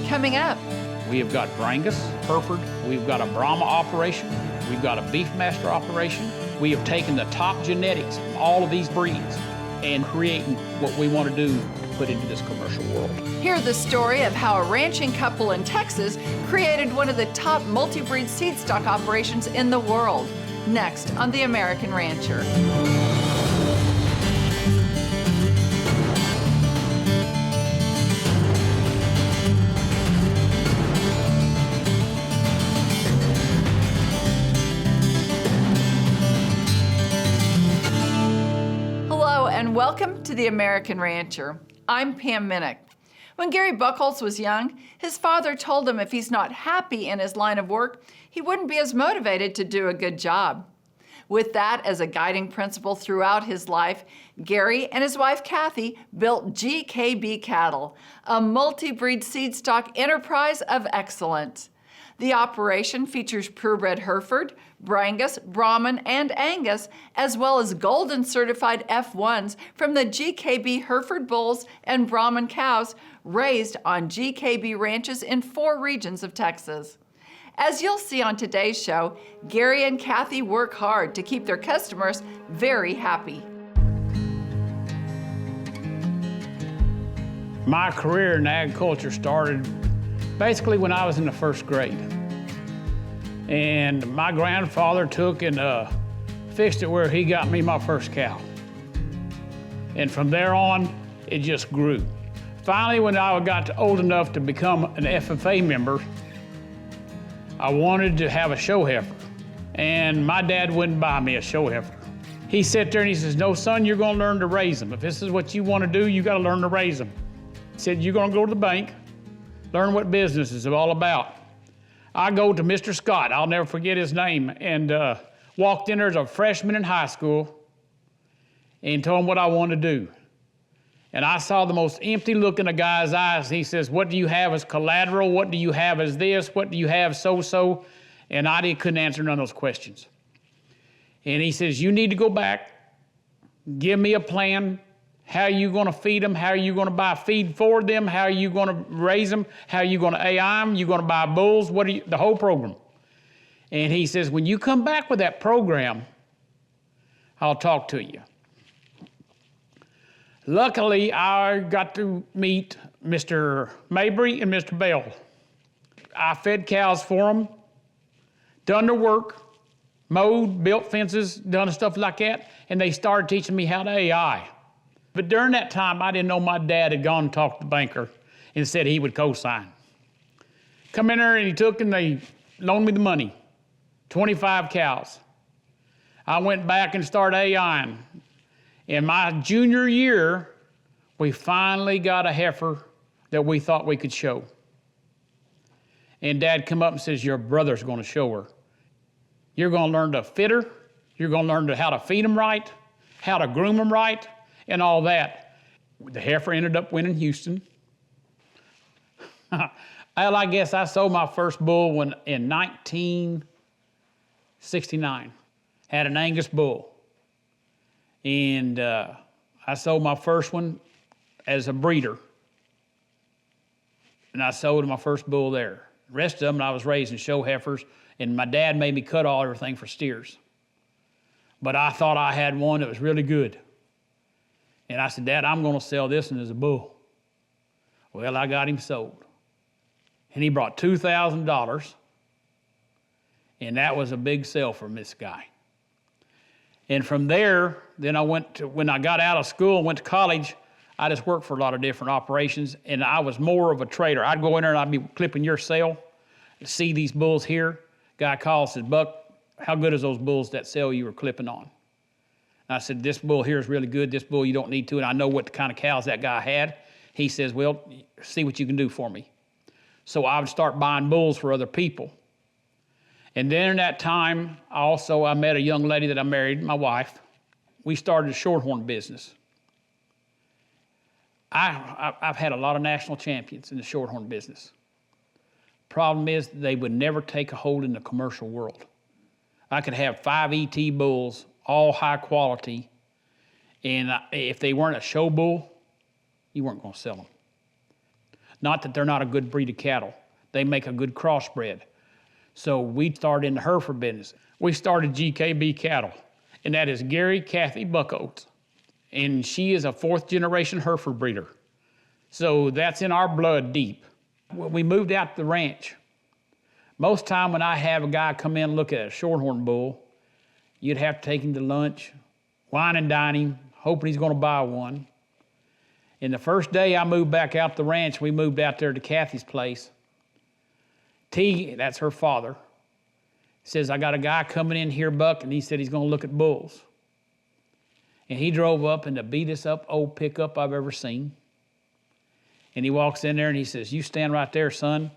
Coming up, We have got Brangus, Hereford, we've got a Brahma operation, we've got a Beefmaster operation. We have taken the top genetics from all of these breeds and creating what we want to do to put into this commercial world. hear the story of how a ranching couple in Texas created one of the top multi-breed seed stock operations in the world. Next on The American Rancher. Hello and welcome to The American Rancher. I'm Pam Minnick. When Gary Buchholz was young, his father told him if he's not happy in his line of work, he wouldn't be as motivated to do a good job. With that as a guiding principle throughout his life, Gary and his wife Kathy built GKB Cattle, a multi-breed seed stock enterprise of excellence. The operation features purebred Hereford, Brangus, Brahman and Angus, as well as golden certified F1s from the GKB Hereford bulls and Brahman cows raised on GKB ranches in 4 regions of Texas. As you'll see on today's show, Gary and Kathy work hard to keep their customers very happy. My career in agriculture started basically when I was in the 1st grade. And my grandfather took and fixed it where he got me my first cow. And from there on, it just grew. Finally, when I got old enough to become an FFA member, I wanted to have a show heifer. And my dad wouldn't buy me a show heifer. He sat there and he says, "No, son, you're gonna learn to raise them. If this is what you wanna do, you gotta learn to raise them." He said, "You're gonna go to the bank, learn what business is all about." I go to Mr. Scott, I'll never forget his name, and walked in there as a freshman in high school and told him what I wanted to do. And I saw the most empty look in the guy's eyes. He says, "What do you have as collateral? What do you have as this? What do you have so-so?" And I couldn't answer none of those questions. And he says, "You need to go back, give me a plan. How are you gonna feed them? How are you gonna buy feed for them? How are you gonna raise them? How are you gonna AI them? You gonna buy bulls? The whole program." And he says, "When you come back with that program, I'll talk to you." Luckily, I got to meet Mr. Mabry and Mr. Bell. I fed cows for them, done their work, mowed, built fences, done stuff like that, and they started teaching me how to AI. But during that time, I didn't know my dad had gone and talked to the banker and said he would co-sign. Come in there and he took and they loaned me the money, 25 cows. I went back and started AIing. In my junior year, we finally got a heifer that we thought we could show. And Dad come up and says, "Your brother's gonna show her. You're gonna learn to fit her, you're gonna learn how to feed them right, how to groom them right, and all that." The heifer ended up winning Houston. Well, I guess I sold my first bull in 1969. Had an Angus bull. And I sold my first one as a breeder. And I sold my first bull there. The rest of them I was raising show heifers, and my dad made me cut everything for steers. But I thought I had one that was really good. And I said, "Dad, I'm gonna sell this one as a bull." Well, I got him sold. And he brought $2,000, and that was a big sell for this guy. And from there, then when I got out of school and went to college, I just worked for a lot of different operations, and I was more of a trader. I'd go in there and I'd be clipping your sale, see these bulls here. Guy calls, says, "Buck, how good is those bulls that sale you were clipping on?" And I said, "This bull here is really good. This bull you don't need to." And I know what kind of cows that guy had. He says, "Well, see what you can do for me." So I would start buying bulls for other people. And then in that time, I met a young lady that I married, my wife. We started a shorthorn business. I've had a lot of national champions in the shorthorn business. Problem is, they would never take a hold in the commercial world. I could have 5 ET bulls, all high quality, and if they weren't a show bull, you weren't going to sell them. Not that they're not a good breed of cattle. They make a good crossbred. So we started in the Hereford business. We started GKB Cattle, and that is Gary Kathy Buchholz. And she is a 4th generation Hereford breeder. So that's in our blood deep. When we moved out to the ranch, most time when I have a guy come in and look at a shorthorn bull, you'd have to take him to lunch, wine and dine him, hoping he's gonna buy one. And the first day I moved back out the ranch, we moved out there to Kathy's place. T, that's her father, says, I got a guy coming in here, Buck, and he said he's gonna look at bulls. And he drove up in the beatest up old pickup I've ever seen. And he walks in there and he says, you stand right there, son.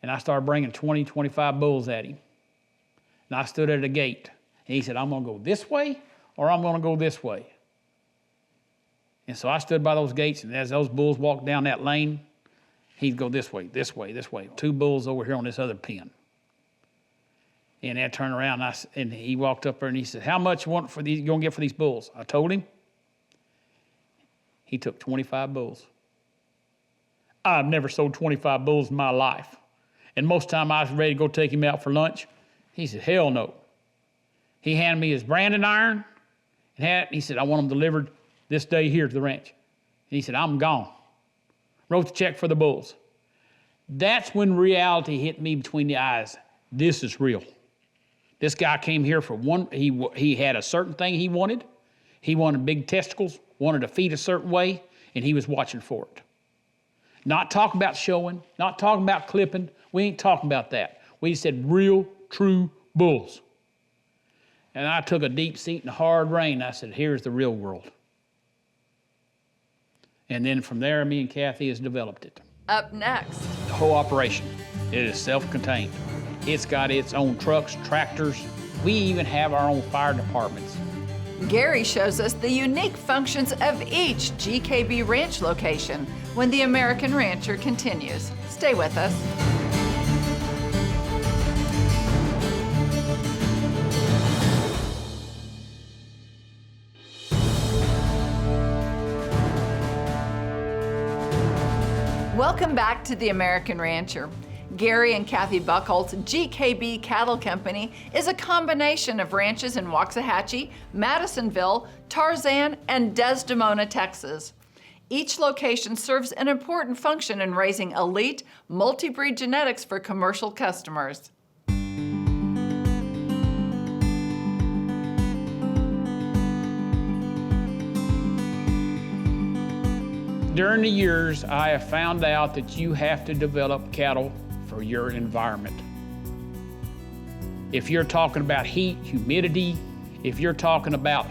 And I started bringing 20, 25 bulls at him. And I stood at the gate. And he said, I'm gonna go this way or I'm gonna go this way. And so I stood by those gates, and as those bulls walked down that lane, he'd go this way, this way, this way. 2 bulls over here on this other pen. And I turned around, and he walked up there and he said, how much you gonna get for these bulls? I told him. He took 25 bulls. I've never sold 25 bulls in my life. And most time I was ready to go take him out for lunch. He said, hell no. He handed me his branding iron and hat. He said, I want them delivered this day here to the ranch. And he said, I'm gone. Wrote the check for the bulls. That's when reality hit me between the eyes. This is real. This guy came here for one, he had a certain thing he wanted. He wanted big testicles, wanted to feed a certain way, and he was watching for it. Not talking about showing, not talking about clipping. We ain't talking about that. We said real, true bulls. And I took a deep seat in the hard rain. I said, here's the real world. And then from there, me and Kathy has developed it. Up next. The whole operation, it is self-contained. It's got its own trucks, tractors. We even have our own fire departments. Gary shows us the unique functions of each GKB Ranch location when the American Rancher continues. Stay with us. Welcome back to the American Rancher. Gary and Kathy Buchholz GKB Cattle Company is a combination of ranches in Waxahachie, Madisonville, Tarzan, and Desdemona, Texas. Each location serves an important function in raising elite, multi-breed genetics for commercial customers. During the years, I have found out that you have to develop cattle for your environment. If you're talking about heat, humidity, if you're talking about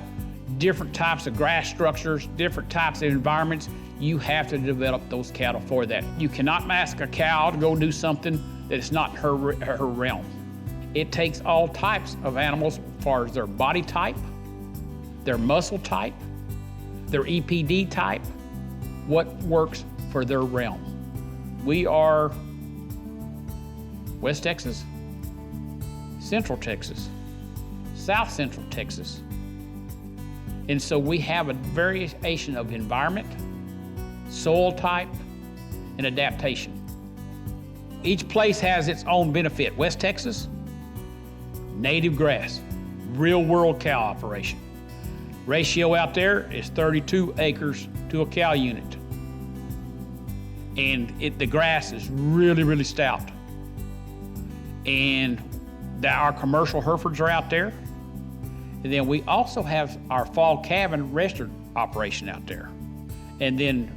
different types of grass structures, different types of environments, you have to develop those cattle for that. You cannot ask a cow to go do something that is not her realm. It takes all types of animals as far as their body type, their muscle type, their EPD type, what works for their realm. We are West Texas, Central Texas, South Central Texas. And so we have a variation of environment, soil type, and adaptation. Each place has its own benefit. West Texas, native grass, real world cow operation. Ratio out there is 32 acres to a cow unit. And the grass is really, really stout. And our commercial Herefords are out there. And then we also have our fall calving restaurant operation out there. And then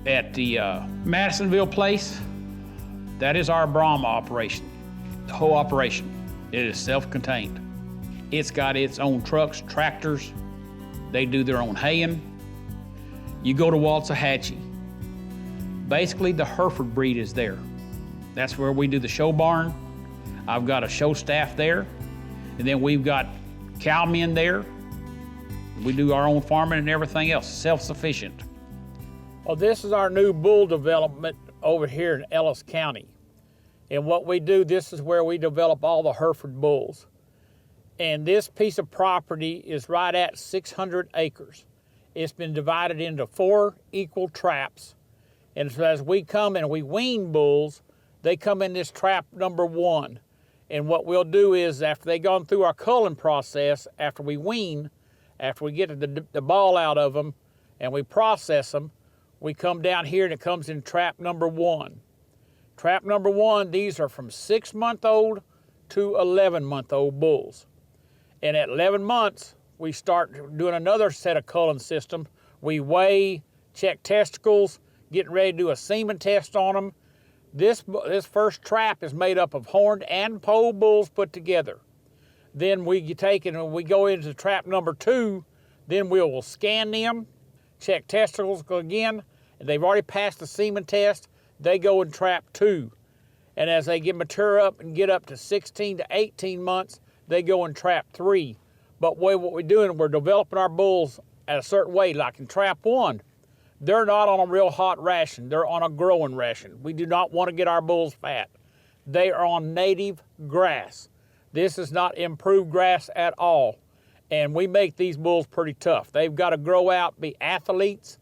at the Madisonville place, that is our Brahma operation. The whole operation, it is self-contained. It's got its own trucks, tractors. They do their own haying. You go to Waxahachie. Basically, the Hereford breed is there. That's where we do the show barn. I've got a show staff there. And then we've got cowmen there. We do our own farming and everything else, self-sufficient. Well, this is our new bull development over here in Ellis County. And what we do, this is where we develop all the Hereford bulls. And this piece of property is right at 600 acres. It's been divided into 4 equal traps. And so as we come and we wean bulls, they come in this trap number 1. And what we'll do is after they've gone through our culling process, after we wean, after we get the ball out of them and we process them, we come down here and it comes in trap number 1. Trap number 1, these are from 6-month-old to 11-month-old bulls. And at 11 months, we start doing another set of culling system. We weigh, check testicles, getting ready to do a semen test on them. This first trap is made up of horned and pole bulls put together. Then we take it and we go into trap number 2. Then we will scan them, check testicles again. And they've already passed the semen test. They go in trap 2. And as they get mature up and get up to 16 to 18 months, they go in trap 3. But what we're doing, we're developing our bulls at a certain way. Like in trap 1, they're not on a real hot ration. They're on a growing ration. We do not want to get our bulls fat. They are on native grass. This is not improved grass at all. And we make these bulls pretty tough. They've got to grow out, be athletes.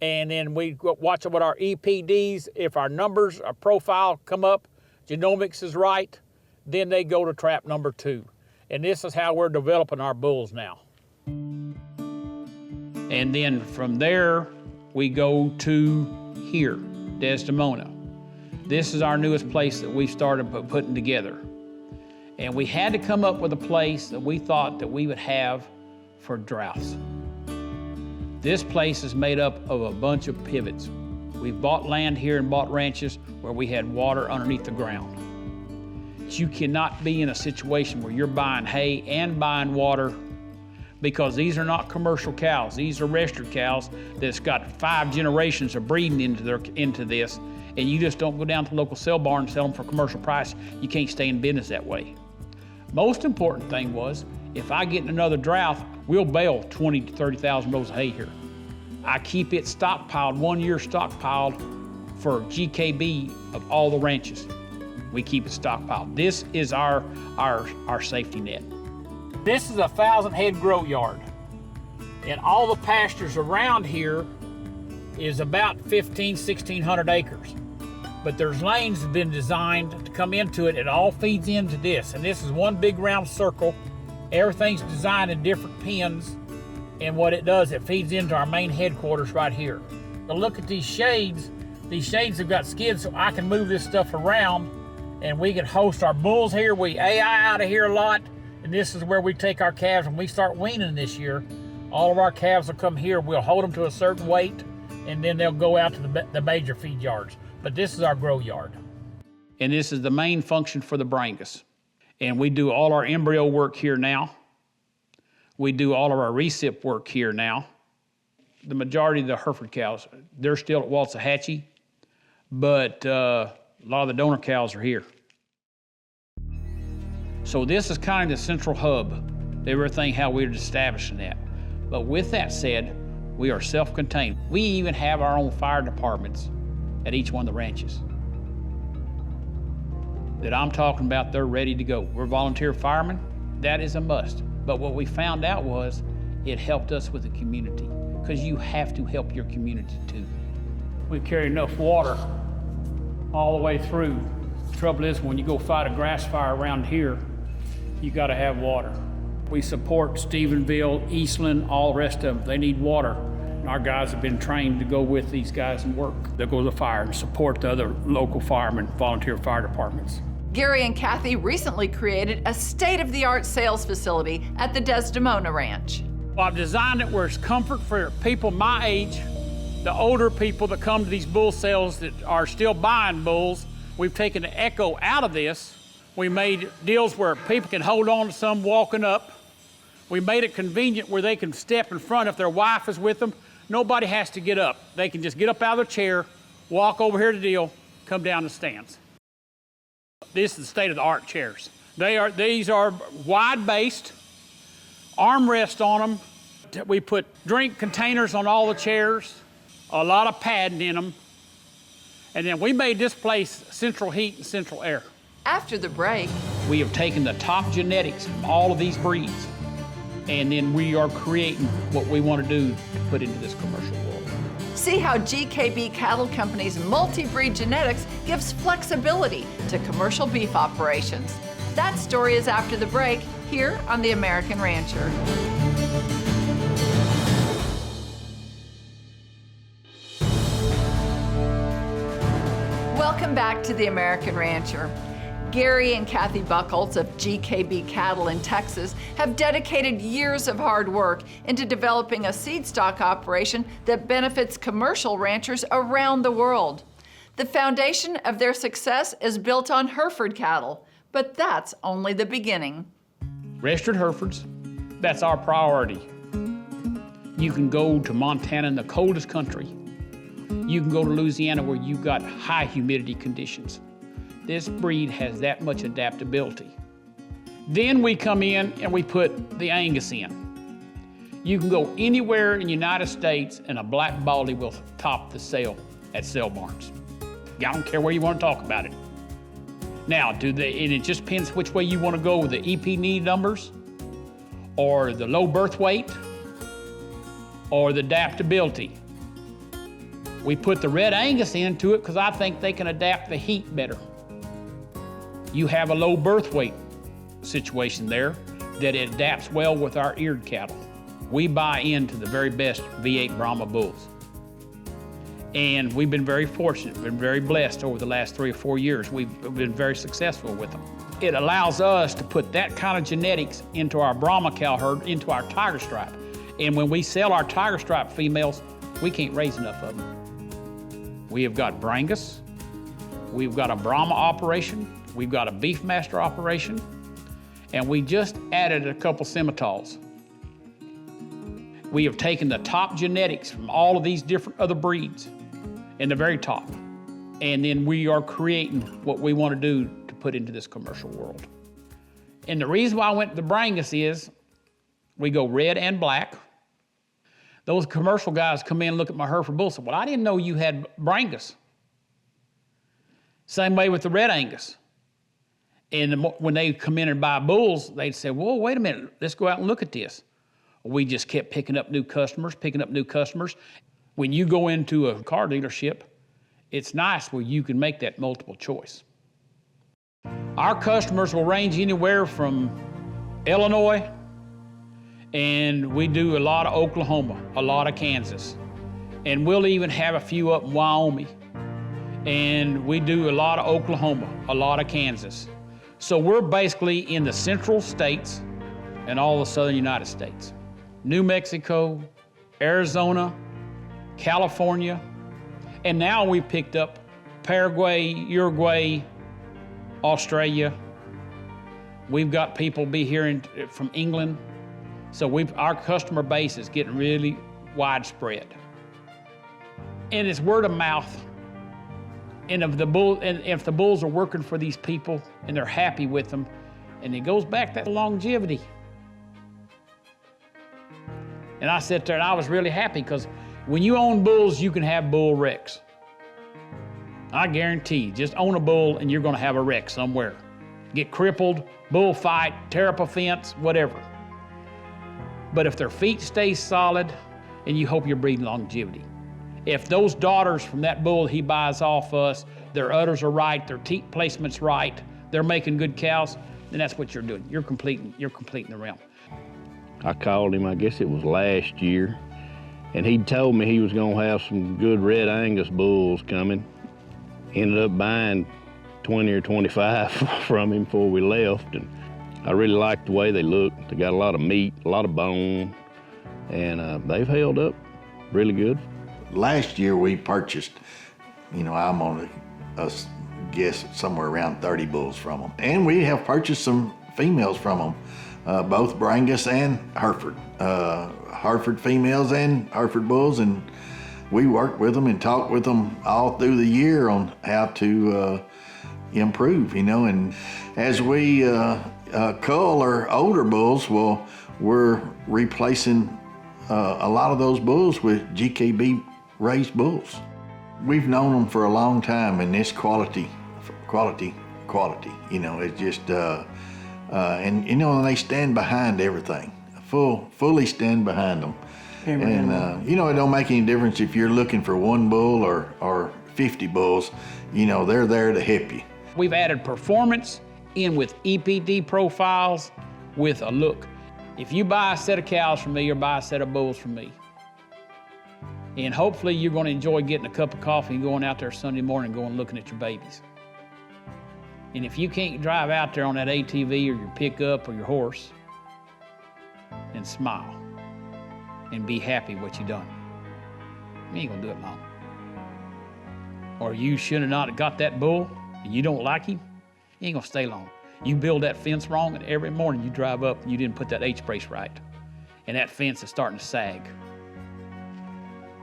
And then we watch what our EPDs, if our numbers, our profile come up, genomics is right, then they go to trap number 2. And this is how we're developing our bulls now. And then from there, we go to here, Desdemona. This is our newest place that we started putting together. And we had to come up with a place that we thought that we would have for droughts. This place is made up of a bunch of pivots. We've bought land here and bought ranches where we had water underneath the ground. You cannot be in a situation where you're buying hay and buying water, because these are not commercial cows. These are registered cows that's got 5 generations of breeding into this, and you just don't go down to the local sale barn and sell them for commercial price. You can't stay in business that way. Most important thing was, if I get in another drought, we'll bale 20 to 30,000 rows of hay here. I keep it stockpiled, 1 year stockpiled for GKB of all the ranches. We keep it stockpiled. This is our safety net. This is a 1,000-head grow yard. And all the pastures around here is about 1,600 acres. But there's lanes that have been designed to come into it. It all feeds into this. And this is one big round circle. Everything's designed in different pens. And what it does, it feeds into our main headquarters right here. But look at these shades. These shades have got skids so I can move this stuff around and we can host our bulls here. We AI out of here a lot. And this is where we take our calves. When we start weaning this year, all of our calves will come here. We'll hold them to a certain weight and then they'll go out to the major feed yards. But this is our grow yard. And this is the main function for the Brangus. And we do all our embryo work here now. We do all of our recip work here now. The majority of the Hereford cows, they're still at Waxahachie, but a lot of the donor cows are here. So this is kind of the central hub of everything, how we're establishing that. But with that said, we are self-contained. We even have our own fire departments at each one of the ranches. That I'm talking about, they're ready to go. We're volunteer firemen, that is a must. But what we found out was it helped us with the community, because you have to help your community too. We carry enough water all the way through. The trouble is, when you go fight a grass fire around here, you gotta have water. We support Stephenville, Eastland, all the rest of them. They need water. And our guys have been trained to go with these guys and work. They'll go to the fire and support the other local firemen, volunteer fire departments. Gary and Kathy recently created a state-of-the-art sales facility at the Desdemona Ranch. Well, I've designed it where it's comfort for people my age, the older people that come to these bull sales that are still buying bulls. We've taken the echo out of this. We made deals where people can hold on to some walking up. We made it convenient where they can step in front if their wife is with them. Nobody has to get up. They can just get up out of their chair, walk over here to the deal, come down the stands. This is the state-of-the-art chairs. These are wide-based, armrest on them. We put drink containers on all the chairs, a lot of padding in them. And then we made this place central heat and central air. After the break, we have taken the top genetics from all of these breeds, and then we are creating what we want to do to put into this commercial world. See how GKB Cattle Company's multi-breed genetics gives flexibility to commercial beef operations. That story is after the break, here on The American Rancher. Welcome back to The American Rancher. Gary and Kathy Buchholz of GKB Cattle in Texas have dedicated years of hard work into developing a seedstock operation that benefits commercial ranchers around the world. The foundation of their success is built on Hereford cattle, but that's only the beginning. Registered Herefords, that's our priority. You can go to Montana in the coldest country. You can go to Louisiana where you've got high humidity conditions. This breed has that much adaptability. Then we come in and we put the Angus in. You can go anywhere in the United States and a black baldy will top the sale at sale barns. I don't care where you want to talk about it. Now, and it just depends which way you want to go with the EP numbers, or the low birth weight, or the adaptability. We put the red Angus into it because I think they can adapt the heat better. You have a low birth weight situation there that it adapts well with our eared cattle. We buy into the very best V8 Brahma bulls. And we've been very fortunate, been very blessed over the last 3 or 4 years. We've been very successful with them. It allows us to put that kind of genetics into our Brahma cow herd, into our Tiger Stripe. And when we sell our Tiger Stripe females, we can't raise enough of them. We have got Brangus, we've got a Brahma operation, we've got a Beefmaster operation, and we just added a couple Simmentals. We have taken the top genetics from all of these different other breeds in the very top, and then we are creating what we want to do to put into this commercial world. And the reason why I went to the Brangus is we go red and black. Those commercial guys come in and look at my Hereford bull and say, well, I didn't know you had Brangus. Same way with the red Angus. And when they come in and buy bulls, they'd say, whoa, wait a minute, let's go out and look at this. We just kept picking up new customers. When you go into a car dealership, it's nice where you can make that multiple choice. Our customers will range anywhere from Illinois, and we do a lot of Oklahoma, a lot of Kansas, and we'll even have a few up in Wyoming. And we do a lot of Oklahoma, a lot of Kansas. So we're basically in the central states and all the southern United States. New Mexico, Arizona, California, and now we've picked up Paraguay, Uruguay, Australia. We've got people from England. So our customer base is getting really widespread. And it's word of mouth. And if the bulls are working for these people and they're happy with them, and it goes back to that longevity. And I sat there and I was really happy because when you own bulls, you can have bull wrecks. I guarantee you, just own a bull and you're gonna have a wreck somewhere. Get crippled, bullfight, tear up a fence, whatever. But if their feet stay solid, and you hope you're breeding longevity. If those daughters from that bull he buys off us, their udders are right, their teat placement's right, they're making good cows, then that's what you're doing. You're completing the realm. I called him, I guess it was last year, and he told me he was gonna have some good red Angus bulls coming. Ended up buying 20 or 25 from him before we left, and I really liked the way they looked. They got a lot of meat, a lot of bone, and they've held up really good. Last year we purchased, I'm gonna guess somewhere around 30 bulls from them. And we have purchased some females from them, both Brangus and Hereford. Hereford females and Hereford bulls, and we worked with them and talked with them all through the year on how to improve, and as we cull our older bulls, we're replacing a lot of those bulls with GKB raised bulls. We've known them for a long time, and this quality, it's just, and they stand behind everything, fully stand behind them. And, you know, it don't make any difference if you're looking for one bull or 50 bulls. You know, they're there to help you. We've added performance in with EPD profiles with a look. If you buy a set of cows from me or buy a set of bulls from me, and hopefully you're going to enjoy getting a cup of coffee and going out there Sunday morning and going looking at your babies. And if you can't drive out there on that ATV or your pickup or your horse and smile and be happy what you done, you ain't gonna do it long. Or you should have not got that bull and you don't like him, you ain't gonna stay long. You build that fence wrong and every morning you drive up and you didn't put that H-brace right and that fence is starting to sag.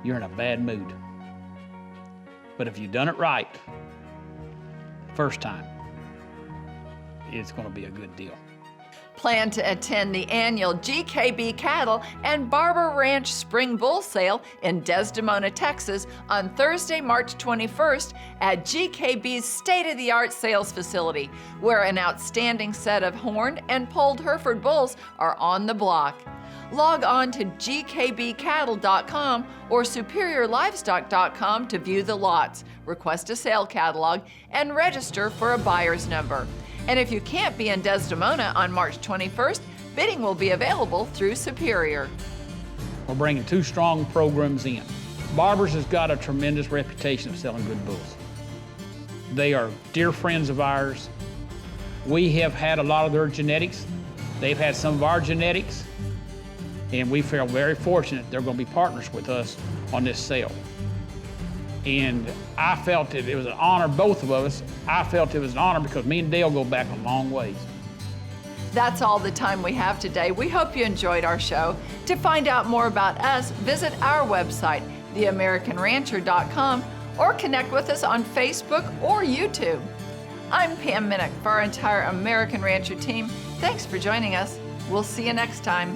You're in a bad mood. But if you've done it right, first time, it's gonna be a good deal. Plan to attend the annual GKB Cattle and Barber Ranch Spring Bull Sale in Desdemona, Texas on Thursday, March 21st at GKB's state-of-the-art sales facility, where an outstanding set of horned and polled Hereford bulls are on the block. Log on to gkbcattle.com or superiorlivestock.com to view the lots, request a sale catalog, and register for a buyer's number. And if you can't be in Desdemona on March 21st, bidding will be available through Superior. We're bringing two strong programs in. Barbers has got a tremendous reputation of selling good bulls. They are dear friends of ours. We have had a lot of their genetics. They've had some of our genetics. And we feel very fortunate they're going to be partners with us on this sale. And I felt that it was an honor, both of us. I felt it was an honor because me and Dale go back a long ways. That's all the time we have today. We hope you enjoyed our show. To find out more about us, visit our website, theamericanrancher.com, or connect with us on Facebook or YouTube. I'm Pam Minnick for our entire American Rancher team. Thanks for joining us. We'll see you next time.